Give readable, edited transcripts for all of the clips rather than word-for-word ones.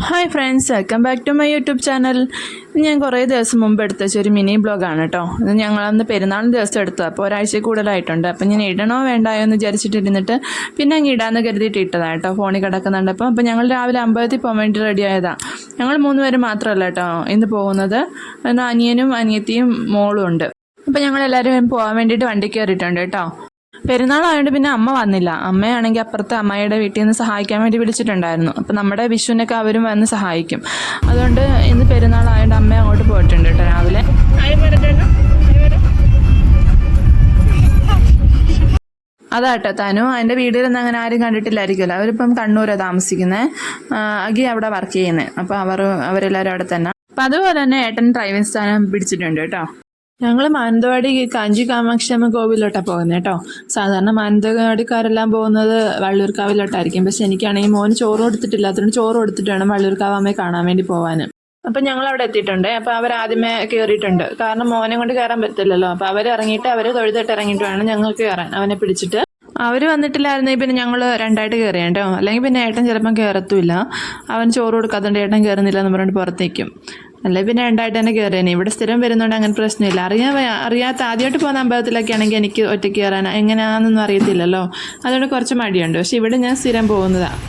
Hi friends, welcome back to my YouTube channel. ഞാൻ കുറേ ദിവസം മുമ്പ് എടുത്ത ഒരു മിനി ബ്ലോഗാണ് കേട്ടോ. ഇത് ഞങ്ങളന്ന് പെരുന്നാൾ ദിവസം എടുത്തു. അപ്പോൾ ഒരാഴ്ച കൂടുതലായിട്ടുണ്ട്. അപ്പോൾ ഞാൻ ഇടണോ വേണ്ടായോ എന്ന് വിചാരിച്ചിട്ടിരുന്നിട്ട് പിന്നെ അങ്ങ് ഇടാമെന്ന് കരുതിയിട്ട് ഇട്ടതാണ് കേട്ടോ. ഫോണിൽ കിടക്കുന്നുണ്ടപ്പോൾ. അപ്പോൾ ഞങ്ങൾ രാവിലെ അമ്പലത്തിൽ പോകാൻ വേണ്ടി റെഡി ആയതാണ്. ഞങ്ങൾ 3 പേര് മാത്രമല്ല കേട്ടോ ഇന്ന് പോകുന്നത്. എന്നാൽ അനിയനും അനിയത്തിയും മോളും ഉണ്ട്. അപ്പോൾ ഞങ്ങളെല്ലാവരും പോകാൻ വേണ്ടിയിട്ട് വണ്ടി കയറിയിട്ടുണ്ട് കേട്ടോ. പെരുന്നാളായതുകൊണ്ട് പിന്നെ അമ്മ വന്നില്ല. അമ്മയാണെങ്കിൽ അപ്പുറത്ത് അമ്മയുടെ വീട്ടിൽ നിന്ന് സഹായിക്കാൻ വേണ്ടി വിളിച്ചിട്ടുണ്ടായിരുന്നു. അപ്പം നമ്മുടെ വിഷുവിനൊക്കെ അവരും വന്ന് സഹായിക്കും. അതുകൊണ്ട് ഇന്ന് പെരുന്നാളായതുകൊണ്ട് അമ്മ അങ്ങോട്ട് പോയിട്ടുണ്ട് കേട്ടോ രാവിലെ. അതാട്ടോ തനു. എൻ്റെ വീട്ടിലൊന്നും അങ്ങനെ ആരും കണ്ടിട്ടില്ലായിരിക്കുമല്ലോ. അവരിപ്പം കണ്ണൂരാണ് താമസിക്കുന്നത്. അഗി അവിടെ വർക്ക് ചെയ്യുന്നത്. അപ്പോൾ അവരെല്ലാവരും അവിടെ തന്നെ. അപ്പം അതുപോലെ തന്നെ ഏട്ടൻ ഡ്രൈവിംഗ് സ്ഥാനം പിടിച്ചിട്ടുണ്ട് കേട്ടോ. ഞങ്ങൾ മാനന്തവാടി കാഞ്ചി കാമാക്ഷി കോവിലോട്ടാണ് പോകുന്നത് കേട്ടോ. സാധാരണ മാനന്തവാടിക്കാരെല്ലാം പോകുന്നത് വള്ളിയൂർക്കാവിലോട്ടായിരിക്കും. പക്ഷെ എനിക്കാണെങ്കിൽ മോന് ചോറ് കൊടുത്തിട്ടില്ല. അതുകൊണ്ട് ചോറ് കൊടുത്തിട്ട് വേണം വള്ളിയൂർക്കാവ് അമ്മയെ കാണാൻ വേണ്ടി പോകാൻ. അപ്പം ഞങ്ങൾ അവിടെ എത്തിയിട്ടുണ്ട്. അപ്പോൾ അവരാദ്യമേ കയറിയിട്ടുണ്ട്. കാരണം മോനെ കൊണ്ട് കയറാൻ പറ്റില്ലല്ലോ. അപ്പോൾ അവർ തൊഴുതിട്ട് ഇറങ്ങിയിട്ട് വേണം ഞങ്ങൾക്ക് കയറാൻ. അവനെ പിടിച്ചിട്ട് അവർ വന്നിട്ടില്ലായിരുന്നെങ്കിൽ പിന്നെ ഞങ്ങൾ രണ്ടായിട്ട് കയറിയാണ് കേട്ടോ. അല്ലെങ്കിൽ പിന്നെ ഏട്ടൻ ചിലപ്പം കയറത്തുമില്ല. അവൻ ചോറ് കൊടുക്കാത്തതുകൊണ്ട് ഏട്ടൻ കയറുന്നില്ല എന്ന് പറഞ്ഞിട്ട് പുറത്തേക്കും. അല്ലെ പിന്നെ രണ്ടായിട്ട് തന്നെ കയറിയാണ്. ഇവിടെ സ്ഥിരം വരുന്നതുകൊണ്ട് അങ്ങനെ പ്രശ്നമില്ല. അറിയാത്ത ആദ്യമായിട്ട് പോകുന്ന അമ്പലത്തിലൊക്കെ ആണെങ്കിൽ എനിക്ക് ഒറ്റയ്ക്ക് കയറാൻ എങ്ങനെയാണെന്നൊന്നും അറിയത്തില്ലല്ലോ. അതുകൊണ്ട് കുറച്ച് മടിയുണ്ട്. പക്ഷെ ഇവിടെ ഞാൻ സ്ഥിരം പോകുന്നതാണ്.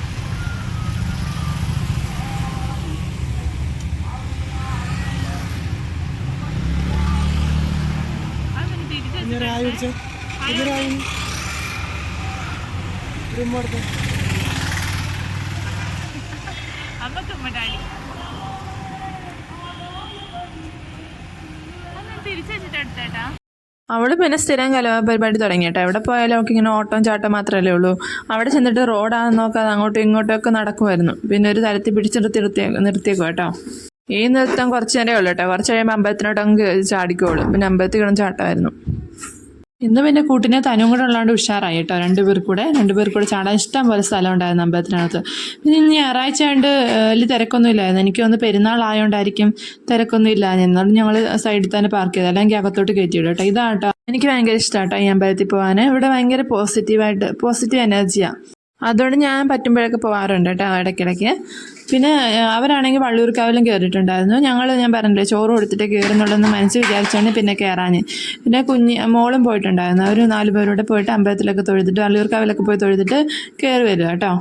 അവള് പിന്നെ സ്ഥിരം കലാപരിപാടി തുടങ്ങി കേട്ടോ. എവിടെ പോയാലും അവൾക്ക് ഇങ്ങനെ ഓട്ടം ചാട്ടം മാത്രമല്ലേ ഉള്ളൂ. അവിടെ ചെന്നിട്ട് റോഡാണെന്ന് നോക്കാതെ അങ്ങോട്ടും ഇങ്ങോട്ടൊക്കെ നടക്കുമായിരുന്നു. പിന്നെ ഒരു തരത്തിൽ പിടിച്ച് നിർത്തിയേക്കും കേട്ടോ. ഈ നൃത്തം കുറച്ച് നേരമേ ഉള്ളൂ കേട്ടോ. കുറച്ച് കഴിയുമ്പോൾ അമ്പലത്തിനോട്ട് അങ്ങ് ചാടിക്കോളും. പിന്നെ അമ്പലത്തിൽ കിടന്ന് ചാട്ടമായിരുന്നു. ഇന്ന് പിന്നെ കൂട്ടിനെ തനും കൂടെ ഉള്ളതുകൊണ്ട് ഉഷാറായി കേട്ടോ. രണ്ടുപേർ കൂടെ ചാടാൻ ഇഷ്ടം പോലെ സ്ഥലം ഉണ്ടായിരുന്നു അമ്പലത്തിനകത്ത്. പിന്നെ ഞായറാഴ്ച ആയതുകൊണ്ട് വലിയ തിരക്കൊന്നും ഇല്ലായിരുന്നു. എനിക്ക് ഒന്ന് പെരുന്നാൾ ആയതുകൊണ്ടായിരിക്കും തിരക്കൊന്നും ഇല്ല. എന്നാലും ഞങ്ങൾ സൈഡിൽ തന്നെ പാർക്ക് ചെയ്തു. അല്ലെങ്കിൽ അകത്തോട്ട് കയറ്റിയിടും കേട്ടോ. ഇതാട്ടോ എനിക്ക് ഭയങ്കര ഇഷ്ടമാട്ടോ ഈ അമ്പലത്തിൽ പോകാൻ. ഇവിടെ ഭയങ്കര പോസിറ്റീവ് എനർജിയാണ്. അതുകൊണ്ട് ഞാൻ പറ്റുമ്പോഴൊക്കെ പോകാറുണ്ട് കേട്ടോ ഇടയ്ക്കിടയ്ക്ക്. പിന്നെ അവരാണെങ്കിൽ വള്ളിയൂർക്കാവിലും കയറിയിട്ടുണ്ടായിരുന്നു. ഞാൻ പറഞ്ഞില്ലേ ചോറ് കൊടുത്തിട്ട് കയറുന്നുള്ളതെന്ന് മനസ്സിൽ വിചാരിച്ചാണ് പിന്നെ കയറാൻ. പിന്നെ മോളും പോയിട്ടുണ്ടായിരുന്നു. അവർ 4 പേരോടെ പോയിട്ട് അമ്പലത്തിലൊക്കെ തൊഴുതിട്ട് വള്ളിയൂർക്കാവിലൊക്കെ പോയി തൊഴുതിട്ട് കയറി വരിക കേട്ടോ.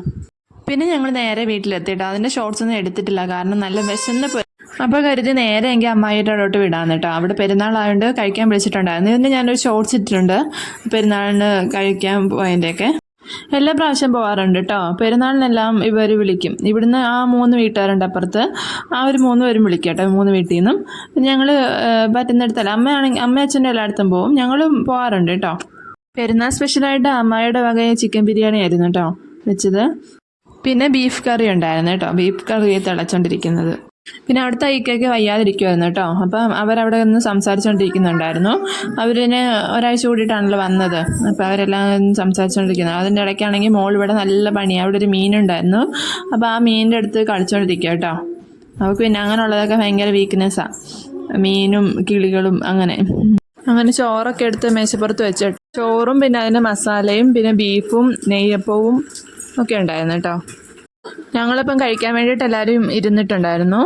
പിന്നെ ഞങ്ങൾ നേരെ വീട്ടിലെത്തിയിട്ടോ. അതിൻ്റെ ഷോർട്സ് ഒന്നും എടുത്തിട്ടില്ല. കാരണം നല്ല വിശന്ന് പോയി. അപ്പോൾ കരുതി നേരെ എങ്കിൽ അമ്മായിയുടെ അവിടോട്ട് വിടാമെന്ന് കേട്ടോ. അവിടെ പെരുന്നാളായതുകൊണ്ട് കഴിക്കാൻ വിളിച്ചിട്ടുണ്ടായിരുന്നു. ഇതിന് ഞാനൊരു ഷോർട്സ് ഇട്ടിട്ടുണ്ട് പെരുന്നാളിന് കഴിക്കാൻ പോയതിൻ്റെയൊക്കെ. എല്ലാ പ്രാവശ്യം പോകാറുണ്ട് കേട്ടോ. പെരുന്നാളിനെല്ലാം ഇവർ വിളിക്കും. ഇവിടുന്ന് ആ 3 വീട്ടുകാരുണ്ട് അപ്പുറത്ത്. ആ ഒരു 3 പേരും വിളിക്കും കേട്ടോ. 3 വീട്ടിൽ നിന്നും ഞങ്ങൾ പറ്റുന്നിടത്തല്ല. അമ്മ അച്ഛൻ്റെ എല്ലായിടത്തും പോവും. ഞങ്ങളും പോകാറുണ്ട് കേട്ടോ. പെരുന്നാൾ സ്പെഷ്യലായിട്ട് അമ്മയുടെ വക ചിക്കൻ ബിരിയാണി ആയിരുന്നു കേട്ടോ വെച്ചത്. പിന്നെ ബീഫ് കറി ഉണ്ടായിരുന്നു കേട്ടോ. ബീഫ് കറി തിളച്ചോണ്ടിരിക്കുന്നത്. പിന്നെ അവിടുത്തെ ഐക്കൊക്കെ വയ്യാതിരിക്കുമായിരുന്നു കേട്ടോ. അപ്പം അവരവിടെ നിന്ന് സംസാരിച്ചുകൊണ്ടിരിക്കുന്നുണ്ടായിരുന്നു. അവരിന് ഒരാഴ്ച കൂടിയിട്ടാണല്ലോ വന്നത്. അപ്പോൾ അവരെല്ലാം സംസാരിച്ചുകൊണ്ടിരിക്കുന്നത്. അതിൻ്റെ ഇടയ്ക്കാണെങ്കിൽ മോൾ ഇവിടെ നല്ല പണിയാണ്. അവിടെ ഒരു മീനുണ്ടായിരുന്നു. അപ്പോൾ ആ മീനിൻ്റെ അടുത്ത് കളിച്ചുകൊണ്ടിരിക്കുക കേട്ടോ. അവൾക്ക് പിന്നെ അങ്ങനെയുള്ളതൊക്കെ ഭയങ്കര വീക്ക്നെസ്സാണ്. മീനും കിളികളും അങ്ങനെ ചോറൊക്കെ എടുത്ത് മേശപ്പുറത്ത് വെച്ചിട്ട് ചോറും പിന്നെ അതിൻ്റെ മസാലയും പിന്നെ ബീഫും നെയ്യപ്പവും ഒക്കെ ഉണ്ടായിരുന്നു കേട്ടോ. ഞങ്ങളിപ്പം കഴിക്കാൻ വേണ്ടിയിട്ട് എല്ലാവരും ഇരുന്നിട്ടുണ്ടായിരുന്നു.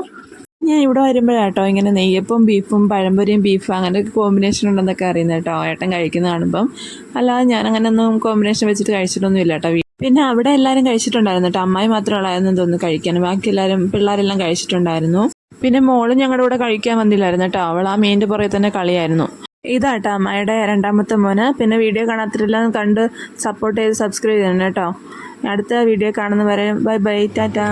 ഞാൻ ഇവിടെ വരുമ്പോഴാട്ടോ ഇങ്ങനെ നെയ്യപ്പവും ബീഫും പഴംപൊരിയും ബീഫും അങ്ങനെയൊക്കെ കോമ്പിനേഷൻ ഉണ്ടെന്നൊക്കെ അറിയുന്നത് കേട്ടോ. ഏട്ടൻ കഴിക്കുന്ന കാണുമ്പം. അല്ലാതെ ഞാൻ അങ്ങനെയൊന്നും കോമ്പിനേഷൻ വെച്ചിട്ട് കഴിച്ചിട്ടൊന്നും ഇല്ല കേട്ടോ. പിന്നെ അവിടെ എല്ലാവരും കഴിച്ചിട്ടുണ്ടായിരുന്നു കേട്ടോ. അമ്മായി മാത്രമുള്ളായിരുന്നു തോന്നുന്നു കഴിക്കാൻ. ബാക്കി പിള്ളേരെല്ലാം കഴിച്ചിട്ടുണ്ടായിരുന്നു. പിന്നെ മോളും ഞങ്ങളുടെ കൂടെ കഴിക്കാൻ വന്നില്ലായിരുന്നു കേട്ടോ. അവൾ ആ മീനിൻ്റെ പുറകെ തന്നെ കളിയായിരുന്നു. ഇതാട്ടോ അമ്മായിയുടെ 2ാമത്തെ മോന്. പിന്നെ വീഡിയോ കാണാത്തിരെല്ലാം കണ്ട് സപ്പോർട്ട് ചെയ്ത് സബ്സ്ക്രൈബ് ചെയ്യണം കേട്ടോ. അടുത്ത വീഡിയോ കാണുന്നവരെ ബൈ ബൈ, ടാറ്റാ.